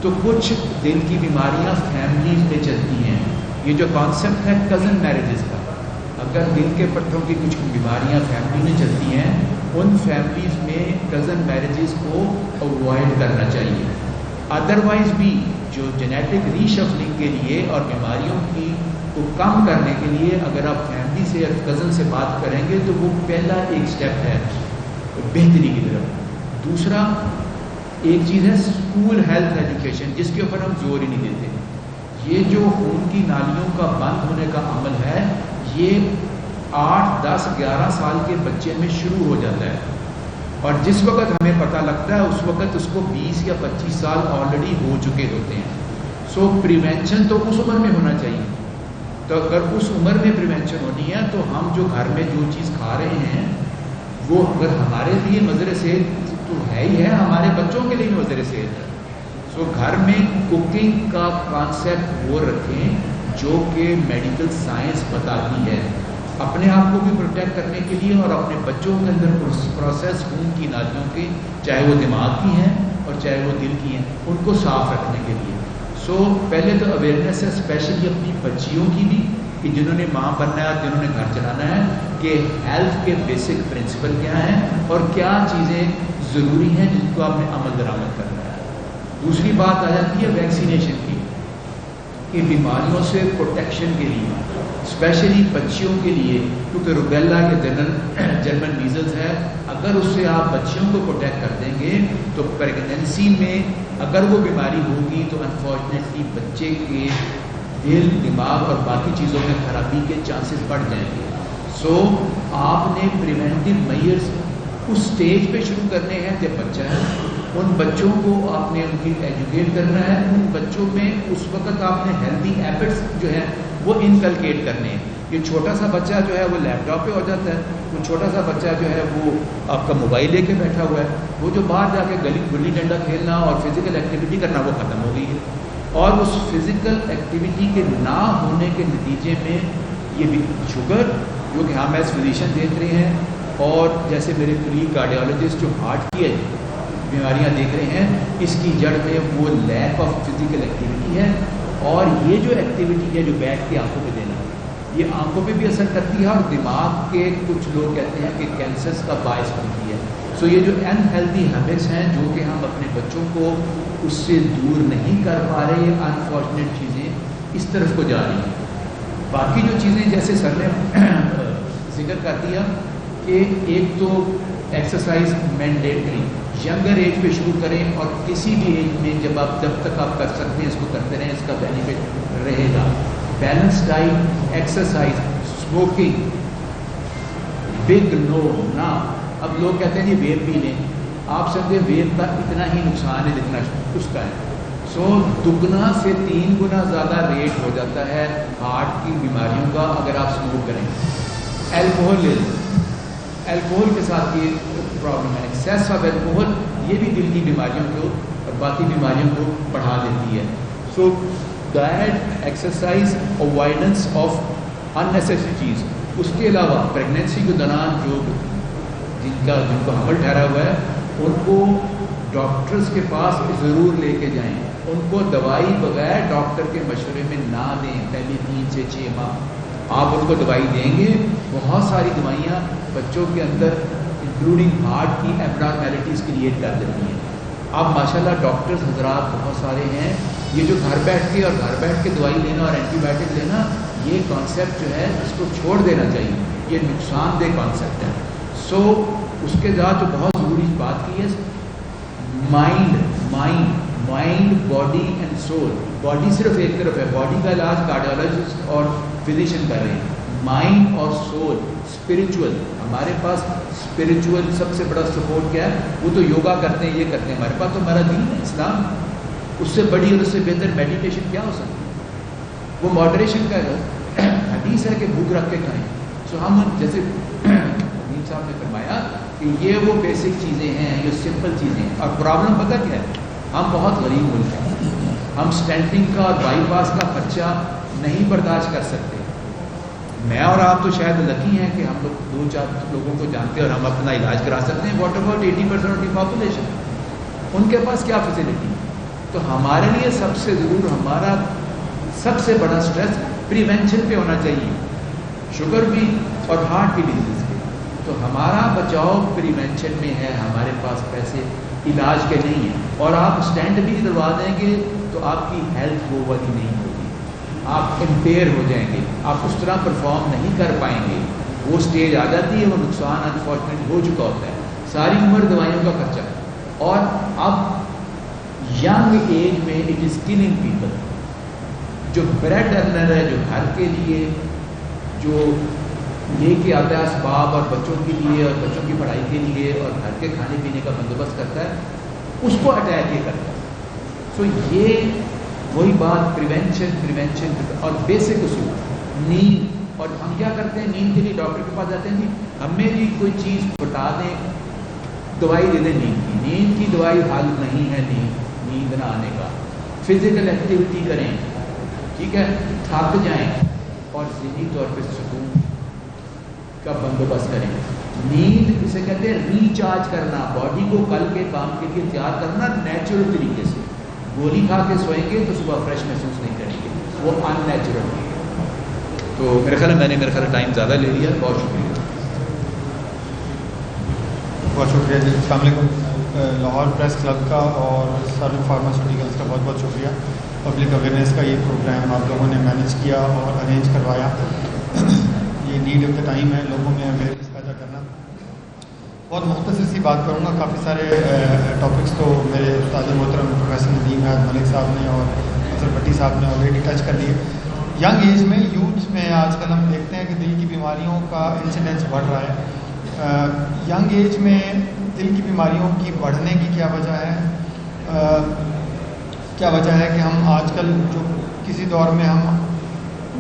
تو کچھ دل کی بیماریاں فیملیز میں چلتی ہیں. یہ جو کانسیپٹ ہے کزن میرجز کا، اگر دل کے پٹھوں کی کچھ بیماریاں فیملی میں چلتی ہیں، ان فیملیز میں کزن میرجز کو اوائڈ کرنا چاہیے. ادروائز بھی جو جینیٹک ری شفلنگ کے لیے اور بیماریوں کی کو کم کرنے کے لیے اگر آپ فیملی سے یا کزن سے بات کریں گے تو وہ پہلا ایک سٹیپ ہے بہتری کی طرف. دوسرا ایک چیز ہے اسکول ہیلتھ ایجوکیشن، جس کے اوپر ہم زور ہی نہیں دیتے. یہ جو خون کی نالیوں کا بند ہونے کا عمل ہے، یہ 8, 10, 11 سال کے بچے میں شروع ہو جاتا ہے، اور جس وقت ہمیں پتہ لگتا ہے اس وقت اس کو 20 یا 25 سال آلریڈی ہو چکے ہوتے ہیں. سو پریونشن تو اس عمر میں ہونا چاہیے. تو اگر اس عمر میں پریونشن ہونی ہے تو ہم جو گھر میں جو چیز کھا رہے ہیں وہ اگر ہمارے لیے مضر صحت تو ہے ہی ہے، ہمارے بچوں کے لیے بھی مضر صحت ہے. سو گھر میں کوکنگ کا کانسیپٹ وہ رکھیں جو کہ میڈیکل سائنس بتاتی ہے، اپنے آپ کو بھی پروٹیکٹ کرنے کے لیے اور اپنے بچوں کے اندر پروسیس خون کی نالیوں کے، چاہے وہ دماغ کی ہیں اور چاہے وہ دل کی ہیں، ان کو صاف رکھنے کے لیے. سو پہلے تو اویئرنیس ہے اسپیشلی اپنی بچیوں کی بھی، کہ جنہوں نے ماں بننا ہے، جنہوں نے گھر چلانا ہے، کہ ہیلتھ کے بیسک پرنسپل کیا ہیں اور کیا چیزیں ضروری ہیں جن کو آپ نے عمل درآمد کرنا ہے. دوسری بات آ جاتی ہے ویکسینیشن کی، کہ بیماریوں سے پروٹیکشن کے لیے اسپیشلی بچیوں کے لیے، کیونکہ روبیلا کے جرمن میزلز ہے، اگر اس سے آپ بچیوں کو پروٹیکٹ کر دیں گے تو پریگنینسی میں اگر وہ بیماری ہوگی تو انفارچونیٹلی بچے کے دل، دماغ اور باقی چیزوں میں خرابی کے چانسز بڑھ جائیں گے. سو آپ نے پریونٹیو میئرز اس سٹیج پہ شروع کرنے ہیں جب بچہ ہے. ان بچوں کو آپ نے ان کی ایجوکیٹ کرنا ہے، ان بچوں میں اس وقت آپ نے ہیلدی ہیبٹس جو ہیں وہ انکلکیٹ کرنے ہیں. یہ چھوٹا سا بچہ جو ہے وہ لیپ ٹاپ پہ ہو جاتا ہے، وہ چھوٹا سا بچہ جو ہے وہ آپ کا موبائل لے کے بیٹھا ہوا ہے، وہ جو باہر جا کے گلی ڈنڈا کھیلنا اور فزیکل ایکٹیویٹی کرنا وہ ختم ہو گئی ہے. اور اس فزیکل ایکٹیویٹی کے نہ ہونے کے نتیجے میں یہ بھی شوگر جو کہ ہم ایز فزیشین دیکھ رہے ہیں، اور جیسے میرے کولیگ کارڈیالوجسٹ جو ہارٹ کی بیماریاں دیکھ رہے ہیں، اس کی جڑ میں وہ لیک آف فزیکل ایکٹیویٹی ہے. اور یہ جو ایکٹیویٹی ہے جو بیٹھ کے آنکھوں پہ دینا، یہ آنکھوں پہ بھی اثر کرتی ہے اور دماغ کے کچھ لوگ کہتے ہیں کہ کینسرز کا باعث بنتی ہے. سو یہ جو ان ہیلدی ہیبٹس ہیں جو کہ ہم اپنے بچوں کو اس سے دور نہیں کر پا رہے، انفارچونیٹ چیزیں اس طرف کو جا رہی ہیں. باقی جو چیزیں جیسے سر نے ذکر کر دیا کہ ایک تو ایکسرسائز مینڈیٹری ینگر ایج پہ شروع کریں، اور کسی بھی ایج میں جب تک آپ کر سکتے ہیں اس کو کرتے رہیں، اس کا بینیفٹ رہے گا. Balance diet, exercise, smoking, big no نا. اب لوگ کہتے ہیں یہ ویپ پی لیں، آپ سمجھے ویپ کا اتنا ہی نقصان ہے جتنا اس کا ہے. سو دگنا سے 3 گنا زیادہ ریٹ ہو جاتا ہے ہارٹ کی بیماریوں کا اگر آپ اسموک کریں. الکوہل کے ساتھ یہ پرابلم ہے، ایکسیس آف الکوہل، یہ بھی دل کی بیماریوں کو اور باقی بیماریوں کو بڑھا دیتی ہے. So diet, exercise, avoidance of unnecessary چیز. اس کے علاوہ پریگنینسی کے دوران جو جن کو حمل ٹھہرا ہوا ہے ان کو ڈاکٹرز کے پاس ضرور لے کے جائیں. ان کو دوائی بغیر ڈاکٹر کے مشورے میں نہ دیں. پہلے 3 سے 6 ماہ آپ ان کو دوائی دیں گے. بہت ساری دوائیاں بچوں کے اندر انکلوڈنگ ہارٹ کی ایبنارمیلٹیز کریٹ کر دیتی ہیں. اب ماشاءاللہ ڈاکٹرز حضرات بہت سارے ہیں. یہ جو گھر بیٹھ کے دوائی لینا اور اینٹی بایوٹک لینا، یہ کانسیپٹ جو ہے اس کو چھوڑ دینا چاہیے. یہ نقصان دہ کانسیپٹ ہے. سو اس کے ساتھ جو بہت ضروری بات کی ہے mind body and civil. Body صرف ایک طرف ہے، باڈی کا علاج کارڈیالوجسٹ اور فزیشین کر رہے ہیں. مائنڈ اور سول، اسپریچول، ہمارے پاس اسپریچول سب سے بڑا سپورٹ کیا ہے؟ وہ تو یوگا کرتے ہیں، یہ کرتے ہیں. ہمارے پاس تو ہمارا دین ہے، اسلام. اس سے بڑی اور اس سے بہتر میڈیٹیشن کیا ہو سکتی ہے؟ وہ ماڈریشن کا حدیث ہے کہ بھوک رکھ کے کھائیں. سو ہم جیسے امین صاحب نے فرمایا کہ یہ وہ بیسک چیزیں ہیں، یہ سمپل چیزیں ہیں. اور پرابلم پتہ کیا ہے؟ ہم بہت غریب ملک ہیں. ہم اسٹینٹنگ کا اور بائی پاس کا خرچہ نہیں برداشت کر سکتے. میں اور آپ تو شاید لکی ہیں کہ ہم لوگ 2-4 لوگوں کو جانتے ہیں اور ہم اپنا علاج کرا سکتے ہیں. What about 80% of the population? ان کے پاس کیا فیسلٹی؟ تو ہمارے لیے سب سے ضرور ہمارا سب سے بڑا سٹریس پریونشن پہ ہونا چاہیے، شوگر بھی اور ہارٹ کی ڈیزیز کے. تو ہمارا بچاؤ پریونشن میں ہے، ہمارے پاس پیسے علاج کے نہیں ہیں. اور آپ اسٹینٹ بھی دلوا دیں گے تو آپ کی ہیلتھ وہ والی نہیں ہوگی، آپ امپیئر ہو جائیں گے، آپ اس طرح پرفارم نہیں کر پائیں گے. وہ اسٹیج آ جاتی ہے، وہ نقصان انفارچونیٹ ہو چکا ہوتا ہے، ساری عمر دوائیوں کا خرچہ. اور اب ینگ ایج میں اٹ از کلنگ پیپل. جو بریڈ ارنر ہے، جو گھر کے لیے جو لے کے آتا ہے اسباب اور بچوں کے لیے اور بچوں کی پڑھائی کے لیے اور گھر کے کھانے پینے کا بندوبست کرتا ہے، اس کو اٹیک یہ کرتا ہے. سو یہ وہی بات پریونشن اور بیسک اصول نیند. اور ہم کیا کرتے ہیں، نیند کے لیے ڈاکٹر کے پاس جاتے ہیں، جی ہمیں بھی کوئی چیز بتا دیں، دوائی دے دیں نیند کی. نیند کی دوائی حل نہیں ہے نیند نہ آنے کا. فزیکل ایکٹیویٹی کریں، ٹھیک ہے، تھک جائیں اور ذہنی طور پہ سکون کا بندوبست کریں. نیند اسے کہتے ہیں ریچارج کرنا، باڈی کو کل کے کام کے لیے تیار کرنا نیچرل طریقے سے. گولی کھا کے سوئیں گے تو صبح فریش محسوس نہیں کریں گے، وہ ان نیچرل ہے. تو میرے خیال میں نے ٹائم زیادہ لے لیا. بہت شکریہ. بہت شکریہ جی. السلام علیکم. لاہور پریس کلب کا اور سر فارماسیوٹیکلس کا بہت بہت شکریہ. پبلک اویئرنیس کا یہ پروگرام آپ لوگوں نے مینیج کیا اور ارینج کروایا. یہ نیڈ آف دا ٹائم ہے، لوگوں میں اویئرنیس پیدا کرنا. بہت مختصر سی بات کروں گا. کافی سارے ٹاپکس تو میرے استاد محترم پروفیسر ندیم احمد ملک صاحب نے اور اظہر بھٹی صاحب نے آلریڈی ٹچ کر لیے. ینگ ایج میں، یوتھ میں آج کل ہم دیکھتے ہیں کہ دل کی بیماریوں کا انسیڈنس بڑھ رہا ہے. ینگ ایج میں دل کی بیماریوں کی بڑھنے کی کیا وجہ ہے؟ کیا وجہ ہے کہ ہم آج کل جو کسی دور میں ہم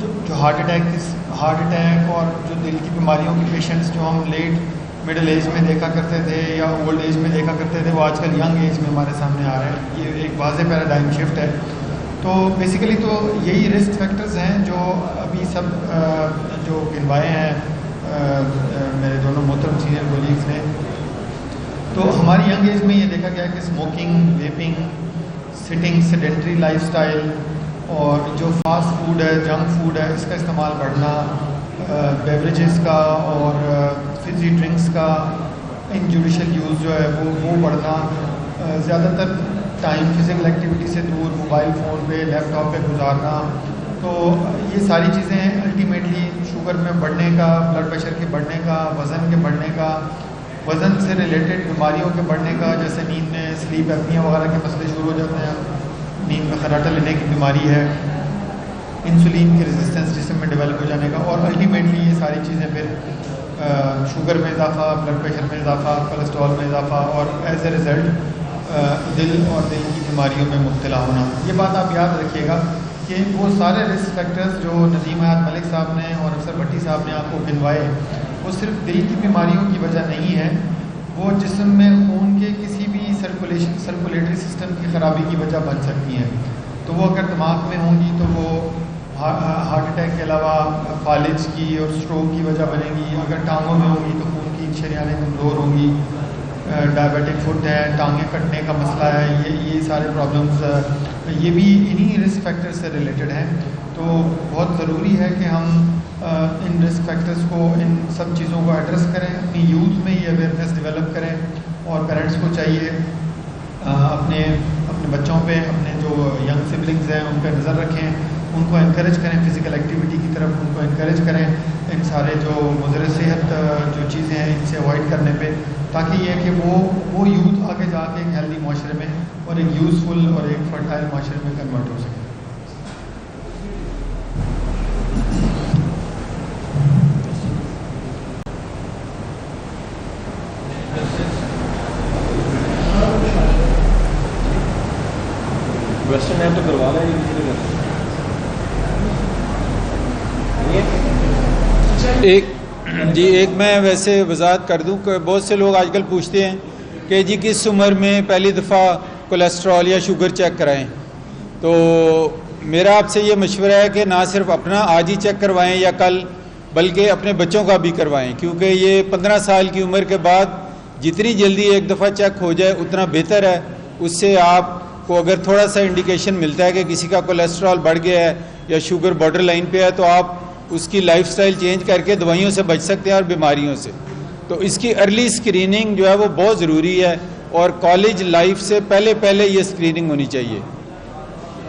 جو ہارٹ اٹیک اور جو دل کی بیماریوں کے پیشنٹس جو ہم لیٹ مڈل ایج میں دیکھا کرتے تھے یا اولڈ ایج میں دیکھا کرتے تھے، وہ آج کل ینگ ایج میں ہمارے سامنے آ رہے ہیں. یہ ایک واضح پیراڈائم شفٹ ہے. تو بیسیکلی تو یہی رسک فیکٹرز ہیں جو ابھی سب جو گنوائے ہیں میرے دونوں محترم سینئر کولیگز نے. تو ہماری ینگ ایج میں یہ دیکھا گیا کہ smoking, vaping, sitting, sedentary life style اور جو فاسٹ فوڈ ہے، جنک فوڈ ہے، اس کا استعمال بڑھنا، بیوریجز کا اور فزی ڈرنکس کا انجوڈیشل یوز جو ہے وہ بڑھنا، زیادہ تر ٹائم فزیکل ایکٹیویٹی سے دور موبائل فون پہ، لیپ ٹاپ پہ گزارنا. تو یہ ساری چیزیں الٹیمیٹلی شوگر میں بڑھنے کا، بلڈ پریشر کے بڑھنے کا، وزن کے بڑھنے کا، وزن سے ریلیٹڈ بیماریوں کے بڑھنے کا، جیسے نیند میں سلیپ ایپنیا وغیرہ کے مسئلے شروع ہو جاتے ہیں. نیند میں خراٹا لینے کی بیماری ہے، انسولین کی ریزسٹنس جسم میں ڈیولپ ہو جانے کا، اور الٹیمیٹلی یہ ساری چیزیں پھر شوگر میں اضافہ، بلڈ پریشر میں اضافہ، کولیسٹرول میں اضافہ اور ایز اے ریزلٹ دل اور دل کی بیماریوں میں مبتلا ہونا. یہ بات آپ یاد رکھیے گا کہ وہ سارے رسک فیکٹرز جو ندیم احمد ملک صاحب نے اور اظہر بھٹی صاحب نے آپ کو گنوائے، وہ صرف دل کی بیماریوں کی وجہ نہیں ہے، وہ جسم میں خون کے کسی بھی سرکولیٹری سسٹم کی خرابی کی وجہ بن سکتی ہیں. تو وہ اگر دماغ میں ہوں گی تو وہ ہارٹ اٹیک کے علاوہ فالج کی اور اسٹروک کی وجہ بنے گی. اگر ٹانگوں میں ہوں گی تو خون کی شریانیں کمزور ہوں گی. ڈائبیٹک فٹ ہے، ٹانگیں کٹنے کا مسئلہ ہے، یہ سارے پرابلمز یہ بھی انہی رسک فیکٹر سے ریلیٹڈ ہیں. تو بہت ضروری ہے کہ ہم ان رسک فیکٹرز کو، ان سب چیزوں کو ایڈریس کریں، اپنی یوتھ میں یہ اویئرنیس ڈیولپ کریں. اور پیرنٹس کو چاہیے اپنے بچوں پہ، اپنے جو ینگ سبلنگز ہیں ان پہ نظر رکھیں، ان کو انکریج کریں فزیکل ایکٹیویٹی کی طرف، ان کو انکریج کریں ان سارے جو مضر صحت جو چیزیں ہیں ان سے اوائڈ کرنے پہ، تاکہ یہ کہ وہ یوتھ آگے جا کے ایک ہیلدی معاشرے میں اور ایک یوزفل اور ایک فرٹائل معاشرے میں کنورٹ ہو سکے. کوشچن ہے تو کروا لیں ایک میں ویسے وضاحت کر دوں کہ بہت سے لوگ آج کل پوچھتے ہیں کہ جی کس عمر میں پہلی دفعہ کولیسٹرول یا شوگر چیک کرائیں. تو میرا آپ سے یہ مشورہ ہے کہ نہ صرف اپنا آج ہی چیک کروائیں یا کل، بلکہ اپنے بچوں کا بھی کروائیں، کیونکہ یہ 15 سال کی عمر کے بعد جتنی جلدی ایک دفعہ چیک ہو جائے اتنا بہتر ہے. اس سے آپ کو اگر تھوڑا سا انڈیکیشن ملتا ہے کہ کسی کا کولیسٹرول بڑھ گیا ہے یا شوگر بارڈر لائن پہ ہے تو آپ اس کی لائف سٹائل چینج کر کے دوائیوں سے بچ سکتے ہیں اور بیماریوں سے. تو اس کی ارلی اسکریننگ جو ہے وہ بہت ضروری ہے اور کالج لائف سے پہلے یہ اسکریننگ ہونی چاہیے.